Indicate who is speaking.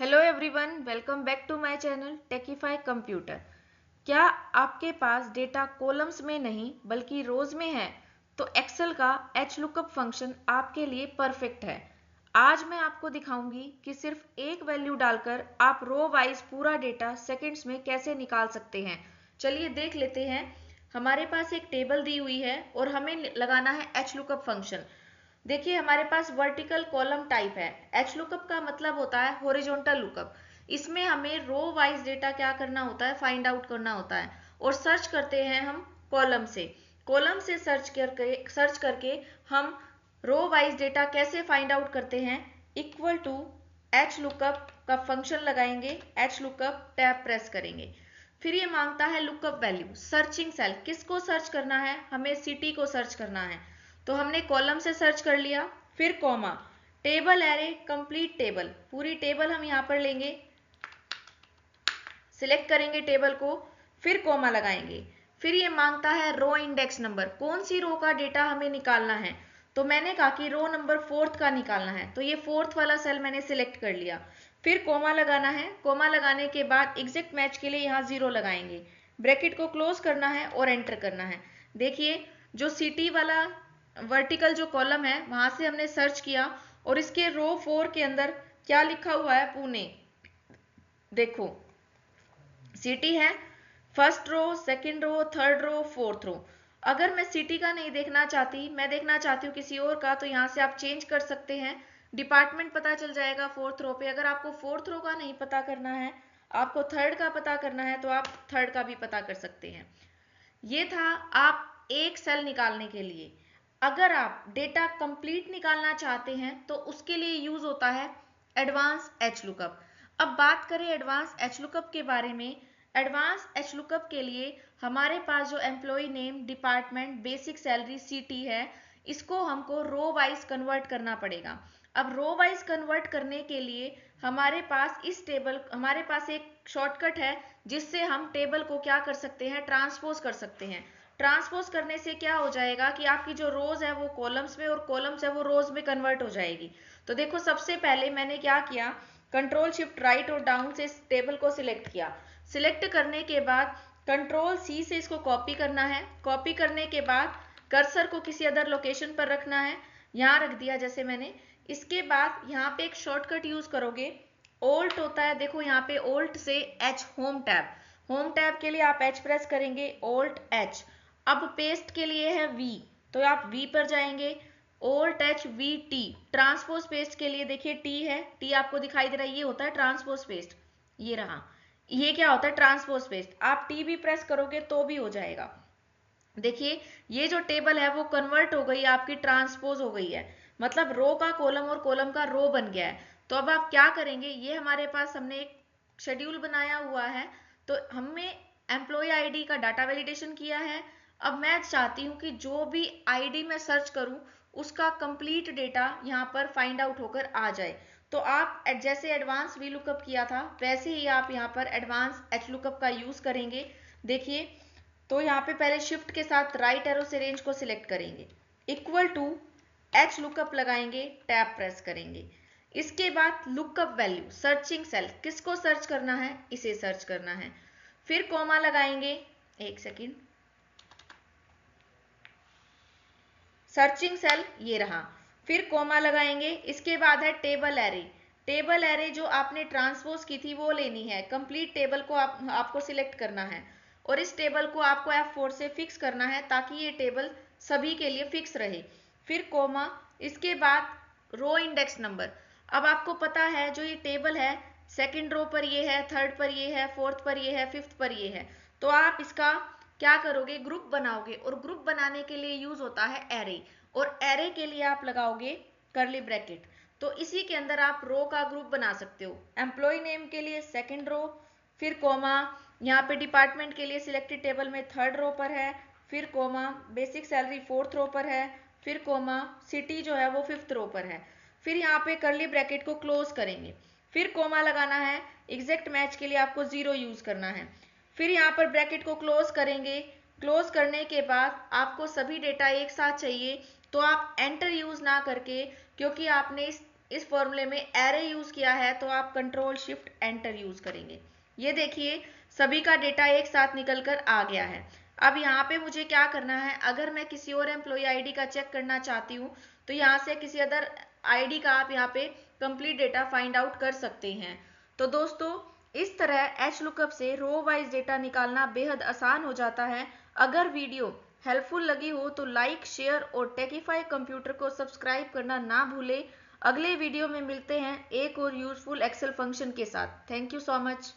Speaker 1: Hello everyone, welcome back to my channel Techify computer. क्या आपके पास data columns में नहीं बल्कि रोज में है? तो एक्सेल का एच लुकअप फंक्शन आपके लिए परफेक्ट है। आज मैं आपको दिखाऊंगी कि सिर्फ एक वैल्यू डालकर आप रो वाइज पूरा डेटा सेकंड्स में कैसे निकाल सकते हैं। चलिए देख लेते हैं। हमारे पास एक टेबल दी हुई है और हमें लगाना है एच लुकअप फंक्शन। देखिए हमारे पास वर्टिकल कॉलम टाइप है। एच लुकअप का मतलब होता है हॉरिजॉन्टल लुकअप। इसमें हमें रो वाइज डेटा क्या करना होता है, फाइंड आउट करना होता है और सर्च करते हैं हम कॉलम से। कॉलम से सर्च करके हम रो वाइज डेटा कैसे फाइंड आउट करते हैं, इक्वल टू एच लुकअप का फंक्शन लगाएंगे, एच लुकअप टैब प्रेस करेंगे। फिर ये मांगता है लुकअप वैल्यू, सर्चिंग सेल। किसको सर्च करना है, हमें सिटी को सर्च करना है। तो हमने कॉलम से सर्च कर लिया, फिर comma, table array complete table, पूरी टेबल हम यहाँ पर लेंगे, सिलेक्ट करेंगे टेबल को, फिर कॉमा लगाएंगे। फिर ये मांगता है रो इंडेक्स नंबर, कौन सी रो का डेटा हमें निकालना है। तो मैंने कहा कि रो नंबर 4 का निकालना है, तो ये 4 वाला सेल मैंने सिलेक्ट कर लिया। फिर कॉमा लगाना है, कॉमा लगाने के बाद एग्जैक्ट मैच के लिए यहाँ 0 लगाएंगे, ब्रैकेट को क्लोज करना है और एंटर करना है। देखिए जो सिटी वाला वर्टिकल जो कॉलम है वहां से हमने सर्च किया और इसके रो 4 के अंदर क्या लिखा हुआ है, पुणे। देखो सिटी है, first row, second row, third row, fourth row. अगर मैं सिटी का नहीं देखना चाहती, मैं देखना चाहती हूँ किसी और का, तो यहाँ से आप चेंज कर सकते हैं, डिपार्टमेंट पता चल जाएगा फोर्थ रो पे। अगर आपको फोर्थ रो का नहीं पता करना है, आपको थर्ड का पता करना है, तो आप थर्ड का भी पता कर सकते हैं। ये था आप एक सेल निकालने के लिए। अगर आप डेटा कंप्लीट निकालना चाहते हैं तो उसके लिए यूज होता है एडवांस एच लुकअप। अब बात करें एडवांस एच लुकअप के बारे में। एडवांस एच लुकअप के लिए हमारे पास जो employee name, department, basic salary, city है, इसको हमको रो वाइज कन्वर्ट करना पड़ेगा। अब रो वाइज कन्वर्ट करने के लिए हमारे पास एक शॉर्टकट है जिससे हम टेबल को क्या कर सकते हैं, ट्रांसपोज कर सकते हैं। ट्रांसपोज करने से क्या हो जाएगा कि आपकी जो रोज है वो कॉलम्स में और कॉलम्स है वो रोज में कन्वर्ट हो जाएगी। तो देखो सबसे पहले मैंने क्या किया, कंट्रोल शिफ्ट राइट और डाउन से इस टेबल को सिलेक्ट किया। सिलेक्ट करने के बाद कंट्रोल सी से इसको कॉपी करना है। कॉपी करने के बाद कर्सर को किसी अदर लोकेशन पर रखना है, यहाँ रख दिया जैसे मैंने। इसके बाद यहाँ पे एक शॉर्टकट यूज करोगे, ओल्ट होता है, देखो यहाँ पे ओल्ट से H, home tab. Home tab के लिए आप एच प्रेस करेंगे, ओल्ट एच। अब पेस्ट के लिए है वी, तो आप वी पर जाएंगे, alt H V T. Transpose paste के लिए देखिए टी है, टी आपको दिखाई दे रहा है, ये होता है ट्रांसपोज पेस्ट। ये रहा, ये क्या होता है ट्रांसपोज पेस्ट। आप टी भी प्रेस करोगे तो भी हो जाएगा। देखिए ये जो टेबल है वो कन्वर्ट हो गई, आपकी ट्रांसपोज हो गई है, मतलब रो का कॉलम और कॉलम का रो बन गया है। तो अब आप क्या करेंगे, ये हमारे पास हमने एक शेड्यूल बनाया हुआ है, तो हमें एम्प्लॉय आईडी का डाटा वैलिडेशन किया है। अब मैं चाहती हूँ कि जो भी आईडी मैं सर्च करूँ उसका कंप्लीट डेटा यहाँ पर फाइंड आउट होकर आ जाए। तो आप जैसे एडवांस वी लुकअप किया था वैसे ही आप यहाँ पर एडवांस एच लुकअप का यूज करेंगे। देखिए तो यहाँ पे पहले शिफ्ट के साथ राइट एरो से रेंज को सिलेक्ट करेंगे, इक्वल टू एच लुकअप लगाएंगे, टैब प्रेस करेंगे। इसके बाद लुकअप वैल्यू, सर्चिंग सेल, किसको सर्च करना है, इसे सर्च करना है। फिर कॉमा लगाएंगे, एक सेकेंड, सर्चिंग सेल ये रहा, फिर कॉमा लगाएंगे। इसके बाद है टेबल एरे। टेबल एरे जो आपने ट्रांसपोज की थी वो लेनी है, कंप्लीट टेबल को आपको सिलेक्ट करना है और इस टेबल को आपको F4 से फिक्स करना है ताकि ये टेबल सभी के लिए फिक्स रहे। फिर कॉमा, इसके बाद रो इंडेक्स नंबर। अब आपको पता है जो ये टेबल है, सेकंड रो पर ये है, थर्ड पर ये है, फोर्थ पर ये है, फिफ्थ पर ये है, तो आप इसका क्या करोगे, ग्रुप बनाओगे और ग्रुप बनाने के लिए यूज होता है एरे, और एरे के लिए आप लगाओगे करली ब्रैकेट। तो इसी के अंदर आप रो का ग्रुप बना सकते हो। एम्प्लॉय नेम के लिए सेकंड रो, फिर कॉमा, यहाँ पे डिपार्टमेंट के लिए सिलेक्टेड टेबल में थर्ड रो पर है, फिर comma, basic salary fourth row पर है, फिर कॉमा, सिटी जो है वो फिफ्थ रो पर है। फिर यहाँ पे करली ब्रैकेट को क्लोज करेंगे, फिर कॉमा लगाना है, एग्जैक्ट मैच के लिए आपको 0 यूज करना है। फिर यहाँ पर ब्रैकेट को क्लोज करेंगे। क्लोज करने के बाद आपको सभी डेटा एक साथ चाहिए, तो आप एंटर यूज ना करके, क्योंकि आपने इस इस फॉर्मूले में एरे यूज किया है तो आप कंट्रोल शिफ्ट एंटर यूज करेंगे। ये देखिए सभी का डेटा एक साथ निकल कर आ गया है। अब यहाँ पे मुझे क्या करना है, अगर मैं किसी और एम्प्लॉय आईडी का चेक करना चाहती हूँ तो यहाँ से किसी अदर आईडी का आप यहाँ पे कंप्लीट डेटा फाइंड आउट कर सकते हैं। तो दोस्तों इस तरह एच लुकअप से रो वाइज डेटा निकालना बेहद आसान हो जाता है। अगर वीडियो हेल्पफुल लगी हो तो लाइक, शेयर और टेकीफाई कंप्यूटर को सब्सक्राइब करना ना भूलें। अगले वीडियो में मिलते हैं एक और यूजफुल एक्सेल फंक्शन के साथ। Thank you so much.